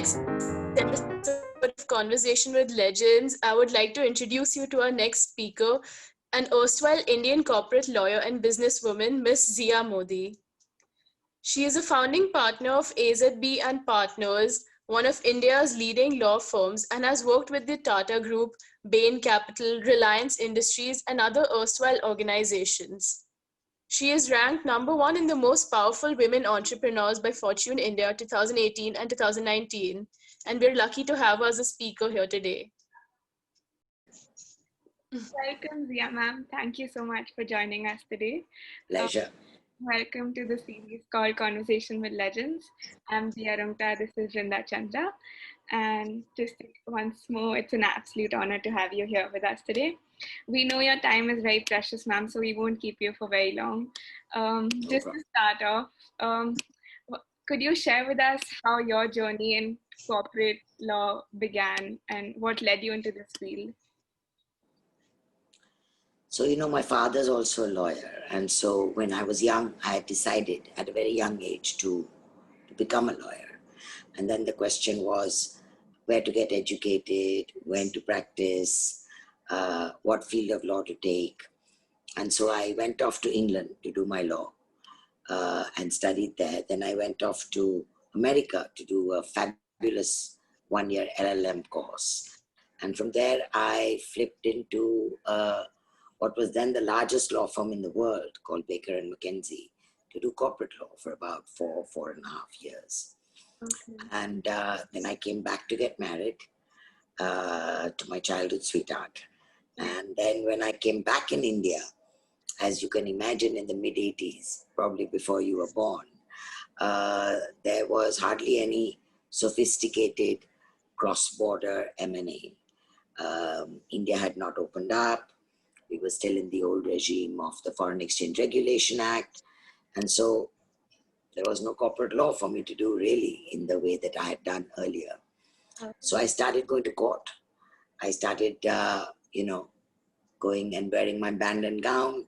next episode of Conversation with Legends, I would like to introduce you to our next speaker, an erstwhile Indian corporate lawyer and businesswoman, Miss Zia Mody. She is a founding partner of AZB and Partners, one of India's leading law firms, and has worked with the Tata Group, Bain Capital, Reliance Industries, and other erstwhile organizations. She is ranked number one in the most powerful women entrepreneurs by Fortune India 2018 and 2019, and we're lucky to have her as a speaker here today. Welcome, Zia ma'am. Thank you so much for joining us today. Pleasure. Welcome to the series called Conversation with Legends. I'm Zia Rumta, this is Rinda Chandra. And just once more, it's an absolute honor to have you here with us today. We know your time is very precious, ma'am, so we won't keep you for very long. Just to start off, could you share with us how your journey in corporate law began and what led you into this field? So, my father's also a lawyer. And so when I was young, I had decided at a very young age to become a lawyer. And then the question was where to get educated, when to practice, what field of law to take. And so I went off to England to do my law and studied there. Then I went off to America to do a fabulous one-year LLM course. And from there, I flipped into what was then the largest law firm in the world called Baker and McKenzie to do corporate law for about 4.5 years. Okay. And then I came back to get married to my childhood sweetheart. And then when I came back in India, as you can imagine in the mid-80s, probably before you were born, there was hardly any sophisticated cross-border M&A. India had not opened up. We were still in the old regime of the Foreign Exchange Regulation Act. And so there was no corporate law for me to do really in the way that I had done earlier. So I started going to court. I started, going and wearing my band and gown.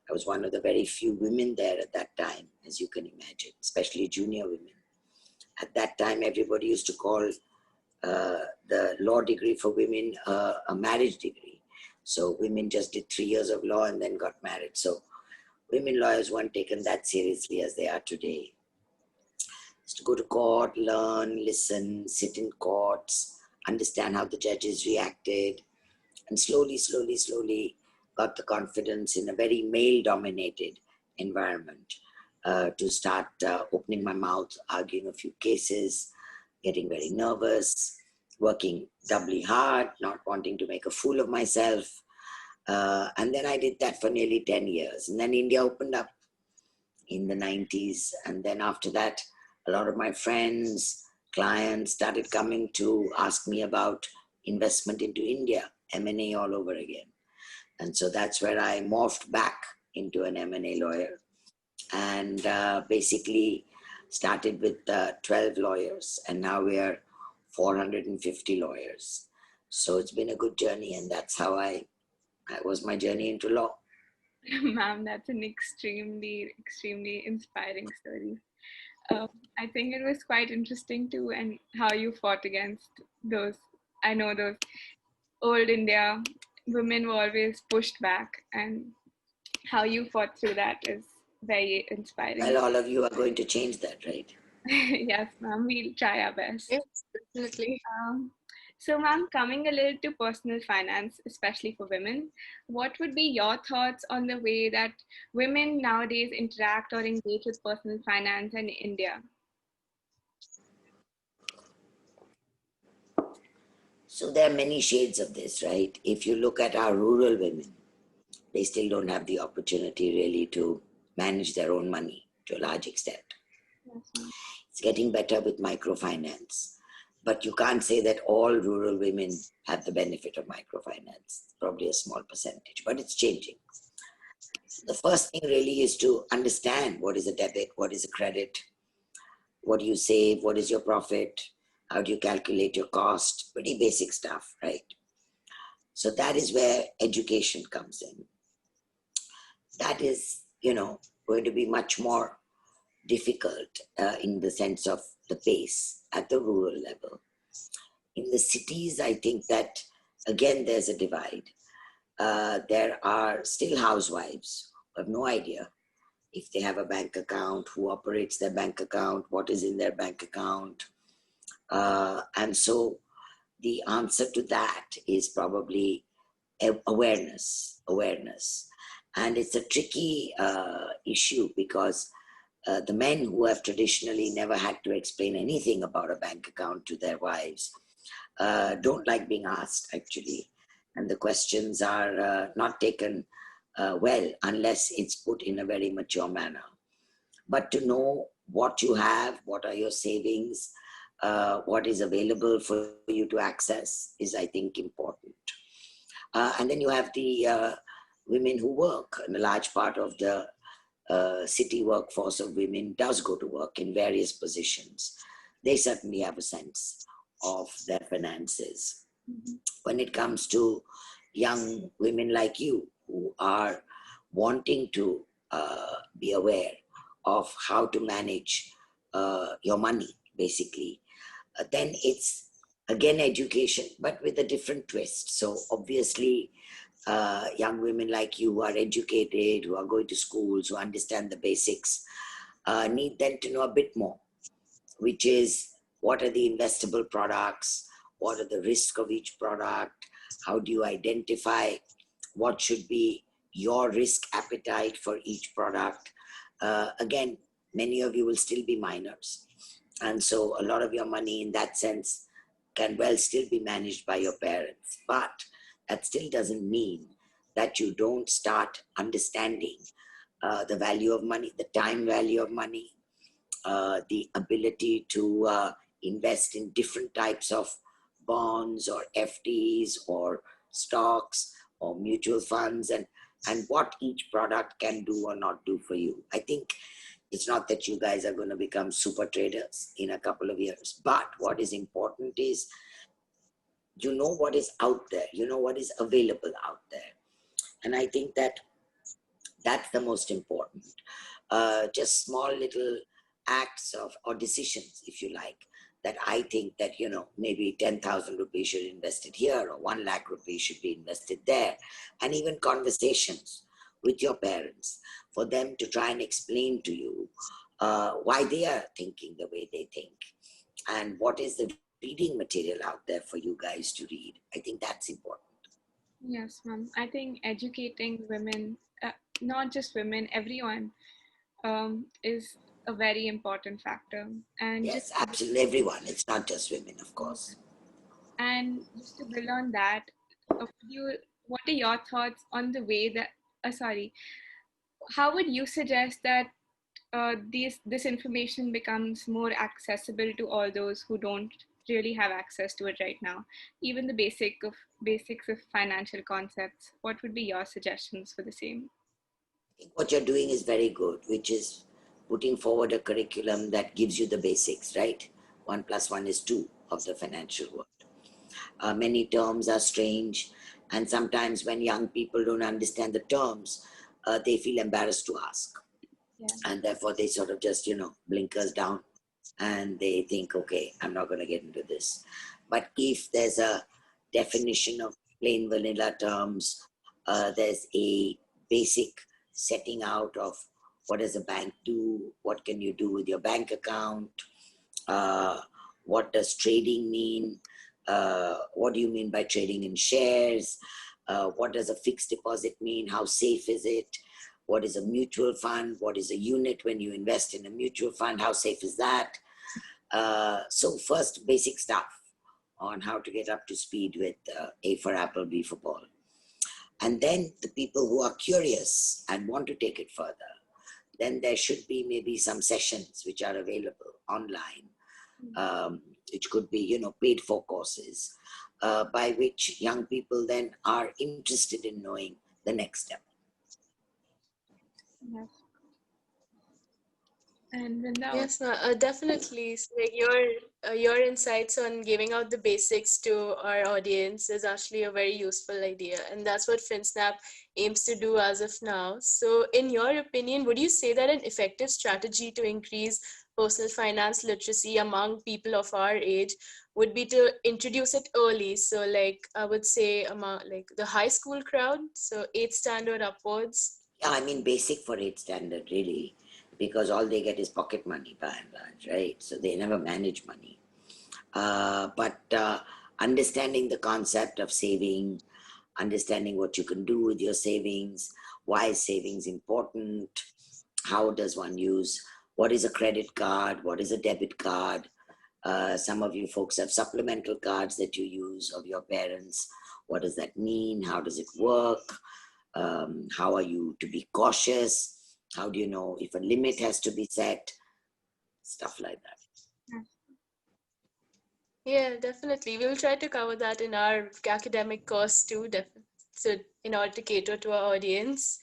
I was one of the very few women there at that time, as you can imagine, especially junior women. At that time, everybody used to call the law degree for women a marriage degree. So women just did 3 years of law and then got married. So women lawyers weren't taken that seriously as they are today. Just to go to court, learn, listen, sit in courts, understand how the judges reacted, and slowly got the confidence in a very male-dominated environment to start opening my mouth, arguing a few cases, getting very nervous, working doubly hard, not wanting to make a fool of myself. And then I did that for nearly 10 years. And then India opened up in the 90s. And then after that, a lot of my friends, clients started coming to ask me about investment into India, M&A all over again. And so that's where I morphed back into an M&A lawyer and basically started with 12 lawyers. And now we are 450 lawyers. So it's been a good journey, and that's how that was my journey into law. Ma'am, that's an extremely inspiring story. I think it was quite interesting too, and how you fought against those, I know those old India women were always pushed back, and how you fought through that is very inspiring. Well, all of you are going to change that, right? Yes, ma'am, we'll try our best. Yes, definitely. So, ma'am, coming a little to personal finance, especially for women, what would be your thoughts on the way that women nowadays interact or engage with personal finance in India? So there are many shades of this, right? If you look at our rural women, they still don't have the opportunity really to manage their own money to a large extent. Yes, it's getting better with microfinance, but you can't say that all rural women have the benefit of microfinance. It's probably a small percentage, but it's changing. The first thing really is to understand what is a debit, what is a credit, what do you save, what is your profit, how do you calculate your cost, pretty basic stuff, right? So that is where education comes in. That is, going to be much more difficult in the sense of the pace at the rural level. In the cities, I think that, again, there's a divide. There are still housewives who have no idea if they have a bank account, who operates their bank account, what is in their bank account. And so the answer to that is probably awareness. And it's a tricky issue because the men who have traditionally never had to explain anything about a bank account to their wives don't like being asked, actually. And the questions are not taken well unless it's put in a very mature manner. But to know what you have, what are your savings, what is available for you to access is, I think, important. And then you have the women who work, and a large part of the city workforce of women does go to work in various positions. They certainly have a sense of their finances. Mhm. When it comes to young women like you who are wanting to be aware of how to manage your money, basically, then it's again education, but with a different twist. So obviously, young women like you who are educated, who are going to schools, who understand the basics, need then to know a bit more, which is what are the investable products, what are the risks of each product, how do you identify what should be your risk appetite for each product. Again, many of you will still be minors. And so a lot of your money in that sense can well still be managed by your parents. But that still doesn't mean that you don't start understanding the value of money, the time value of money, the ability to invest in different types of bonds or FDs or stocks or mutual funds, and what each product can do or not do for you. I think it's not that you guys are going to become super traders in a couple of years, but what is important is you know what is out there, you know what is available out there. And I think that that's the most important. Just small little acts of or decisions, if you like, that I think that, you know, maybe 10,000 rupees should be invested here or 1 lakh rupees should be invested there. And even conversations with your parents for them to try and explain to you why they are thinking the way they think and what is the reading material out there for you guys to read. I think that's important. Yes, ma'am. I think educating women, not just women, everyone, is a very important factor. And just Yes, absolutely, everyone. It's not just women, of course. to build on that, what are your thoughts on the way that, sorry, how would you suggest that this information becomes more accessible to all those who don't really have access to it right now? Even the basics of financial concepts. What would be your suggestions for the same? I think what you're doing is very good, which is putting forward a curriculum that gives you the basics, right? 1+1 is 2 of the financial world. Many terms are strange, and sometimes when young people don't understand the terms, they feel embarrassed to ask. Yeah. And therefore they sort of just, you know, blinkers down and they think, okay, I'm not going to get into this. But if there's a definition of plain vanilla terms, there's a basic setting out of what does a bank do, what can you do with your bank account, what does trading mean, what do you mean by trading in shares, what does a fixed deposit mean, how safe is it, what is a mutual fund, what is a unit when you invest in a mutual fund, how safe is that. So first, basic stuff on how to get up to speed with A for apple, B for ball. And then the people who are curious and want to take it further, then there should be maybe some sessions which are available online, which could be, you know, paid for courses, by which young people then are interested in knowing the next step. Yes. And Vrinda, Yes, definitely. So, like your insights on giving out the basics to our audience is actually a very useful idea, and that's what FinSnap aims to do as of now. So, in your opinion, would you say that an effective strategy to increase personal finance literacy among people of our age would be to introduce it early. So like I would say among like the high school crowd, so 8th standard upwards. Yeah, I mean basic for 8th standard really, because all they get is pocket money by and large, right? So they never manage money. But understanding the concept of saving, understanding what you can do with your savings, why is savings important, how does one use, what is a credit card, what is a debit card. Some of you folks have supplemental cards that you use of your parents. What does that mean? How does it work? How are you to be cautious? How do you know if a limit has to be set? Stuff like that. Yeah, definitely. We will try to cover that in our academic course too, so in order to cater to our audience.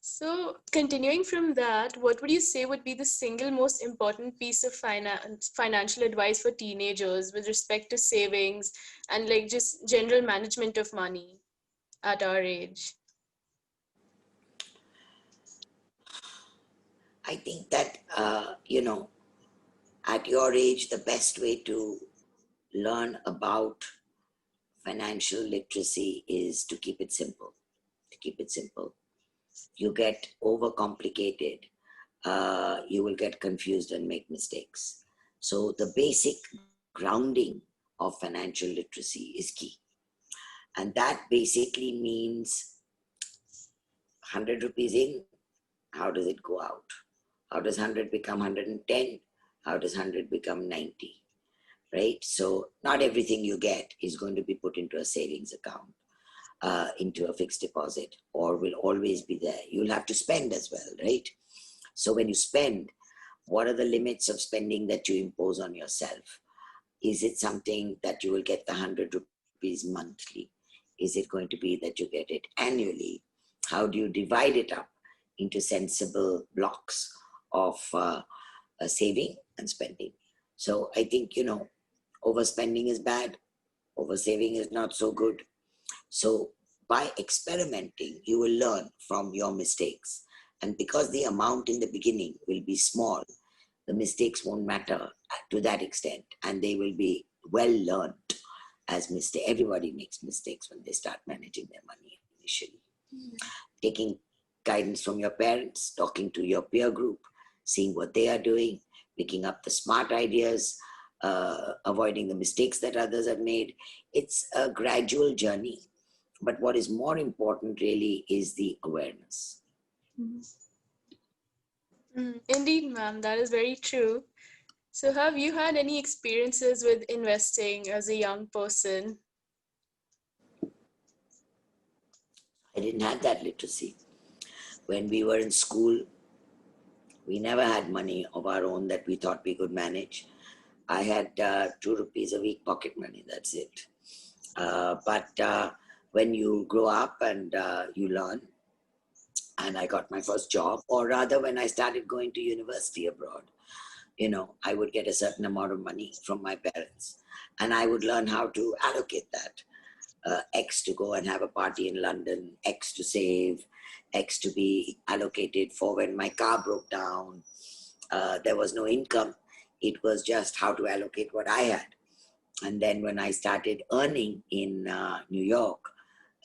So, continuing from that, what would you say would be the single most important piece of financial advice for teenagers with respect to savings and like just general management of money at our age? I think that, at your age, the best way to learn about financial literacy is to keep it simple. To keep it simple. You get overcomplicated, you will get confused and make mistakes. So the basic grounding of financial literacy is key. And that basically means 100 rupees in, how does it go out? How does 100 become 110? How does 100 become 90? Right? So not everything you get is going to be put into a savings account, into a fixed deposit, or will always be there. You'll have to spend as well, right? So when you spend, what are the limits of spending that you impose on yourself? Is it something that you will get the 100 rupees monthly? Is it going to be that you get it annually? How do you divide it up into sensible blocks of saving and spending? So I think, overspending is bad, oversaving is not so good. So by experimenting, you will learn from your mistakes. And because the amount in the beginning will be small, the mistakes won't matter to that extent, and they will be well learned as mistake. Everybody makes mistakes when they start managing their money initially. Taking guidance from your parents, talking to your peer group, seeing what they are doing, picking up the smart ideas, avoiding the mistakes that others have made. It's a gradual journey. But what is more important really is the awareness. Indeed, ma'am, that is very true. So, have you had any experiences with investing as a young person? I didn't have that literacy. When we were in school, we never had money of our own that we thought we could manage. I had 2 rupees a week pocket money, that's it. But when you grow up and you learn, and I got my first job, or rather when I started going to university abroad, I would get a certain amount of money from my parents, and I would learn how to allocate that. X to go and have a party in London, X to save, X to be allocated for when my car broke down. There was no income. It was just how to allocate what I had. And then when I started earning in New York,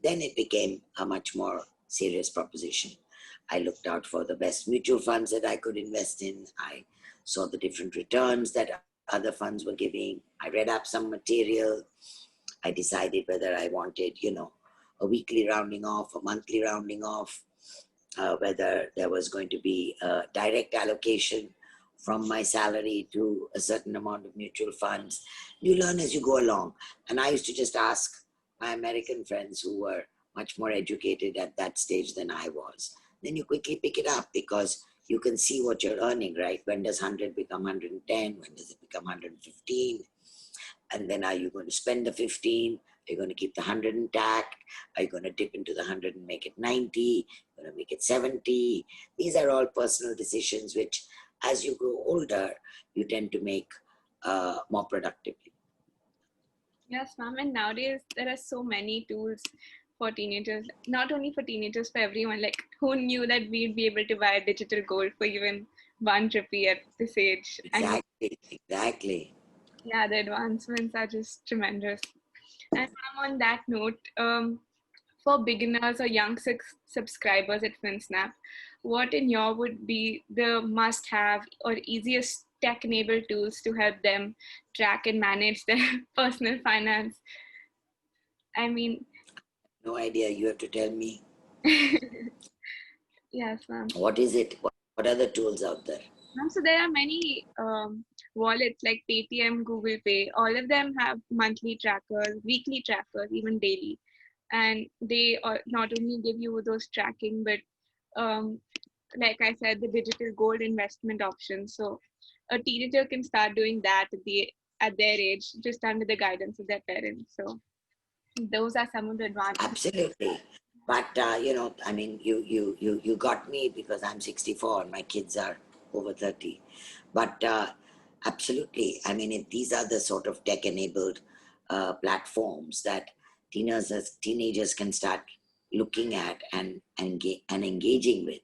then it became a much more serious proposition. I looked out for the best mutual funds that I could invest in. I saw the different returns that other funds were giving. I read up some material. I decided whether I wanted, a weekly rounding off, a monthly rounding off, whether there was going to be a direct allocation from my salary to a certain amount of mutual funds. You learn as you go along. And I used to just ask my American friends who were much more educated at that stage than I was. Then you quickly pick it up because you can see what you're earning, right? When does 100 become 110? When does it become 115? And then are you going to spend the 15? Are you going to keep the 100 intact? Are you going to dip into the 100 and make it 90? Going to make it 70? These are all personal decisions which, as you grow older, you tend to make more productively. Yes, ma'am. And nowadays, there are so many tools for teenagers, not only for teenagers, for everyone. Like, who knew that we'd be able to buy digital gold for even one rupee at this age. Exactly. Yeah, the advancements are just tremendous. And on that note, for beginners or young subscribers at FinSnap, what in your would be the must-have or easiest tech-enabled tools to help them track and manage their personal finance? I mean, No idea. You have to tell me. yes, ma'am. What is it? What are the tools out there? So there are many wallets like Paytm, Google Pay. All of them have monthly trackers, weekly trackers, even daily, and they not only give you those tracking, but like I said, the digital gold investment options. So a teenager can start doing that at their age, just under the guidance of their parents. So those are some of the advantages. Absolutely. But I mean, you got me because I'm 64 and my kids are over 30. But absolutely, I mean, these are the sort of tech-enabled platforms that teenagers can start looking at and engaging with.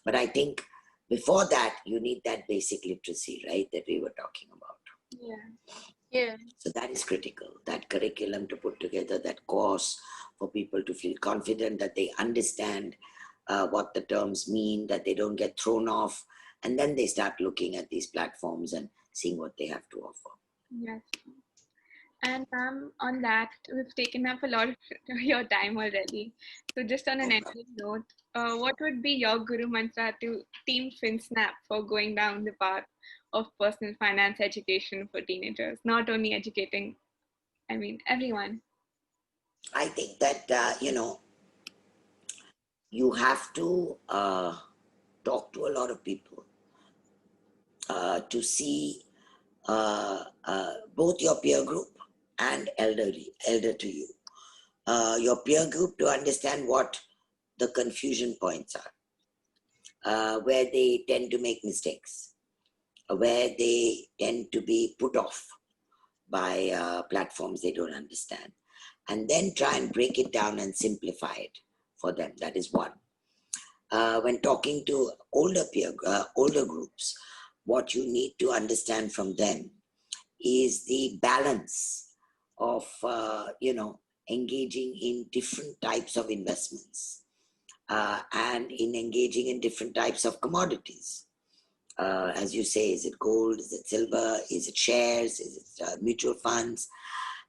But I think before that, you need that basic literacy, right, that we were talking about. Yeah. So that is critical, that curriculum to put together, that course for people to feel confident that they understand what the terms mean, that they don't get thrown off, and then they start looking at these platforms and seeing what they have to offer. Yes. And on that, we've taken up a lot of your time already. So just on an ending note, what would be your guru mantra to Team FinSnap for going down the path of personal finance education for teenagers? Not only educating, I mean, everyone. I think that, you have to talk to a lot of people to see both your peer group and elder to you. Your peer group to understand what the confusion points are, where they tend to make mistakes, where they tend to be put off by platforms they don't understand, and then try and break it down and simplify it for them. That is one. When talking to older groups, what you need to understand from them is the balance of engaging in different types of investments and in engaging in different types of commodities. As you say, is it gold, is it silver, is it shares, is it mutual funds?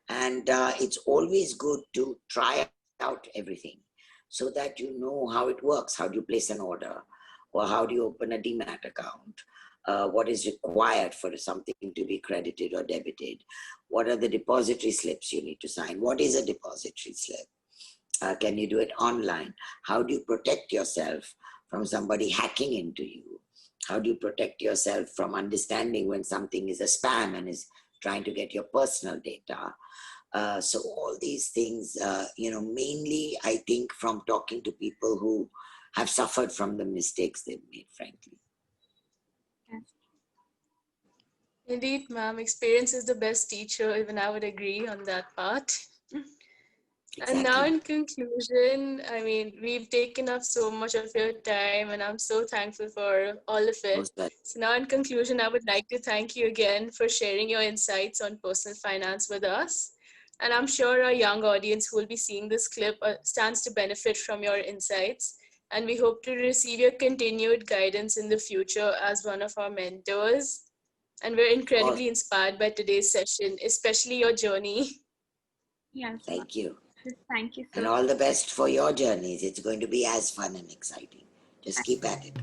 And it's always good to try out everything so that you know how it works. How do you place an order, or how do you open a demat account? What is required for something to be credited or debited? What are the depository slips you need to sign? What is a depository slip? Can you do it online? How do you protect yourself from somebody hacking into you? How do you protect yourself from understanding when something is a spam and is trying to get your personal data? So all these things, mainly I think from talking to people who have suffered from the mistakes they've made, frankly. Yes. Indeed, ma'am. Experience is the best teacher. Even I would agree on that part. And now, Exactly. in conclusion, I mean, we've taken up so much of your time, and I'm so thankful for all of it. Most well. So, now, in conclusion, I would like to thank you again for sharing your insights on personal finance with us. And I'm sure our young audience who will be seeing this clip stands to benefit from your insights. And we hope to receive your continued guidance in the future as one of our mentors. And we're incredibly inspired by today's session, especially your journey. Yes, ma'am. Thank you. Thank you so And all the best for your journeys. It's going to be as fun and exciting. Just keep at it.